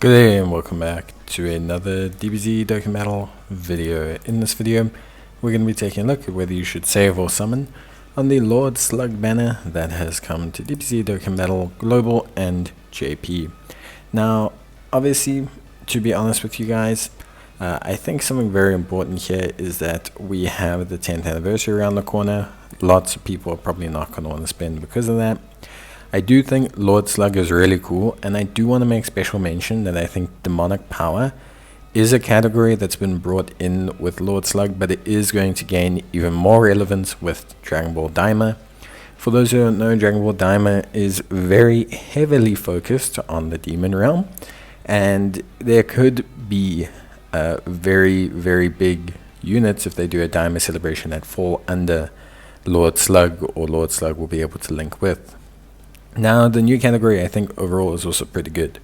Good day and welcome back to another DBZ Dokkan battle video. In this video, we're going to be taking a look at whether you should save or summon on the Lord Slug banner that has come to DBZ Dokkan Battle Global and JP. Now, obviously, to be honest with you guys, I think something very important here is that we have the 10th anniversary around the corner. Lots of people are probably not going to want to spend because of that. I do think Lord Slug is really cool, and I do want to make special mention that I think demonic power is a category that's been brought in with Lord Slug, but it is going to gain even more relevance with Dragon Ball Daima. For those who don't know, Dragon Ball Daima is very heavily focused on the demon realm, and there could be very, very big units if they do a Daima celebration that fall under Lord Slug, or Lord Slug will be able to link with. Now, the new category I think overall is also pretty good.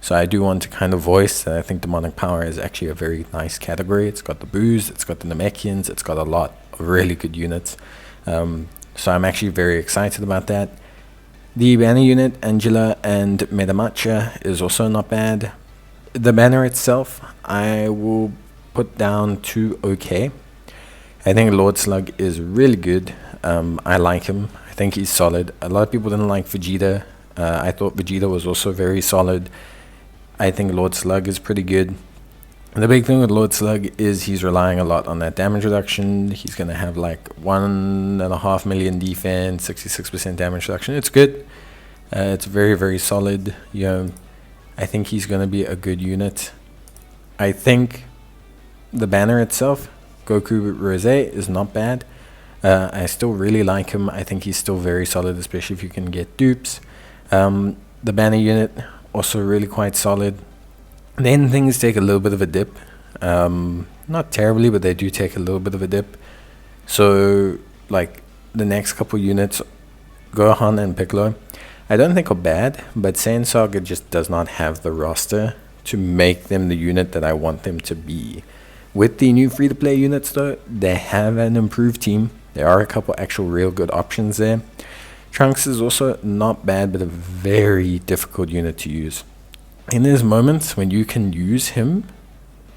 So I do want to kind of voice that I think Demonic Power is actually a very nice category. It's got the Boos, it's got the Namekians, it's got a lot of really good units. So I'm actually very excited about that. The banner unit, Angela and Medamatcha, is also not bad. The banner itself, I will put down to okay. I think Lord Slug is really good. I like him. I think he's solid. A lot of people didn't like Vegeta. I thought Vegeta was also very solid. I think Lord Slug is pretty good. The big thing with Lord Slug is he's relying a lot on that damage reduction. He's going to have like 1.5 million defense, 66% damage reduction. It's good. It's very, very solid. You know, I think he's going to be a good unit. I think the banner itself, Goku Rose, is not bad. I still really like him. I think he's still very solid, especially if you can get dupes. The banner unit, also really quite solid. Then things take a little bit of a dip. Not terribly, but they do take a little bit of a dip. So, like, the next couple units, Gohan and Piccolo, I don't think are bad, but Saiyan Saga just does not have the roster to make them the unit that I want them to be. With the new free-to-play units, though, they have an improved team. There are a couple actual real good options there. Trunks is also not bad, but a very difficult unit to use. In those moments when you can use him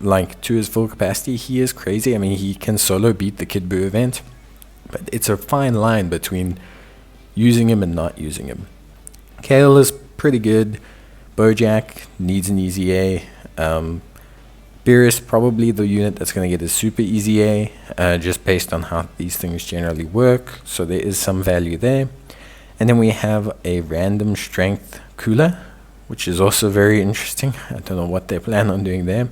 like to his full capacity, he is crazy. I mean, he can solo beat the Kid Buu event, but it's a fine line between using him and not using him. Kale is pretty good. Boujack needs an easy A. Beerus, probably the unit that's going to get a super easy A, just based on how these things generally work, so there is some value there. And then we have a random strength Cooler, which is also very interesting. I don't know what they plan on doing there.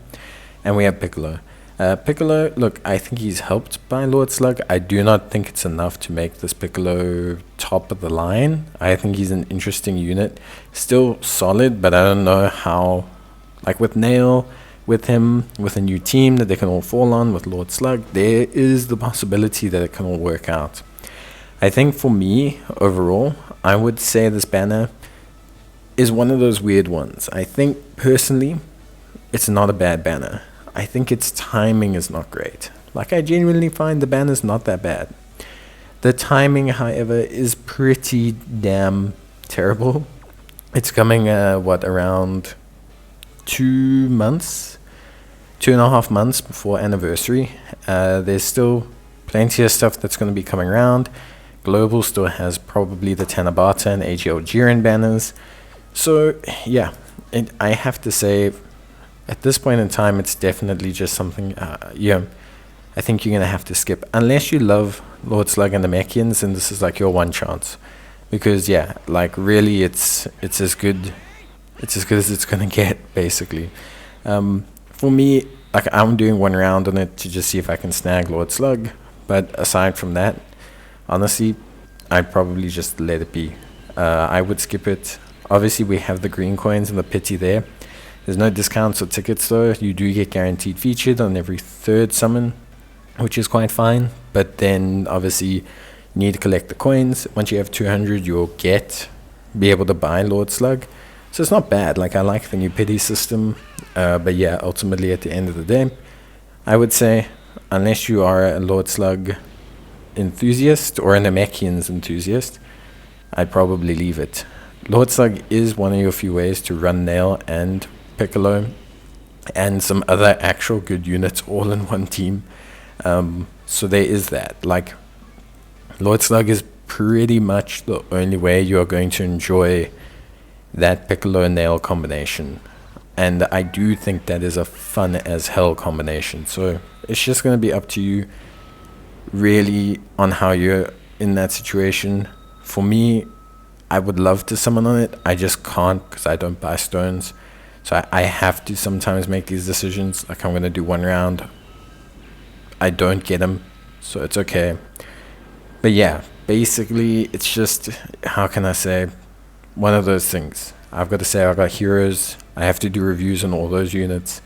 And we have Piccolo. Piccolo, look, I think he's helped by Lord Slug. I do not think it's enough to make this Piccolo top of the line. I think he's an interesting unit. Still solid, but I don't know how, like with Nail, with him, with a new team that they can all fall on, with Lord Slug, there is the possibility that it can all work out. I think for me, overall, I would say this banner is one of those weird ones. I think, personally, it's not a bad banner. I think its timing is not great. Like, I genuinely find the banner's not that bad. The timing, however, is pretty damn terrible. It's coming, around 2 months, 2.5 months before anniversary. There's still plenty of stuff that's going to be coming around. Global still has probably the Tanabata and AGL Jiren banners. So yeah, I have to say, at this point in time, it's definitely just something, I think you're going to have to skip. Unless you love Lord Slug and the Namekians, and this is like your one chance. Because yeah, like really it's as good as it's gonna get, basically. For me, like, I'm doing one round on it to just see if I can snag Lord Slug, but aside from that, honestly, I'd probably just let it be. I would skip it. Obviously, we have the green coins and the pity there. There's no discounts or tickets, though. You do get guaranteed featured on every 3rd summon, which is quite fine, but then obviously you need to collect the coins. Once you have 200, you'll be able to buy Lord Slug. So it's not bad. Like, I like the new pity system, but yeah, ultimately at the end of the day, I would say, unless you are a Lord Slug enthusiast or a Namekians enthusiast, I'd probably leave it. Lord Slug is one of your few ways to run Nail and Piccolo, and some other actual good units all in one team. So there is that. Like, Lord Slug is pretty much the only way you're going to enjoy that Piccolo Nail combination. And I do think that is a fun as hell combination. So it's just going to be up to you really on how you're in that situation. For me, I would love to summon on it. I just can't because I don't buy stones. So I have to sometimes make these decisions. Like, I'm going to do one round. I don't get them, so it's okay. But yeah, basically, it's just, how can I say, one of those things. I've got to say, I've got heroes. I have to do reviews on all those units.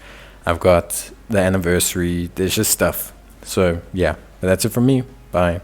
I've got the anniversary. There's just stuff. So yeah, but that's it from me. Bye.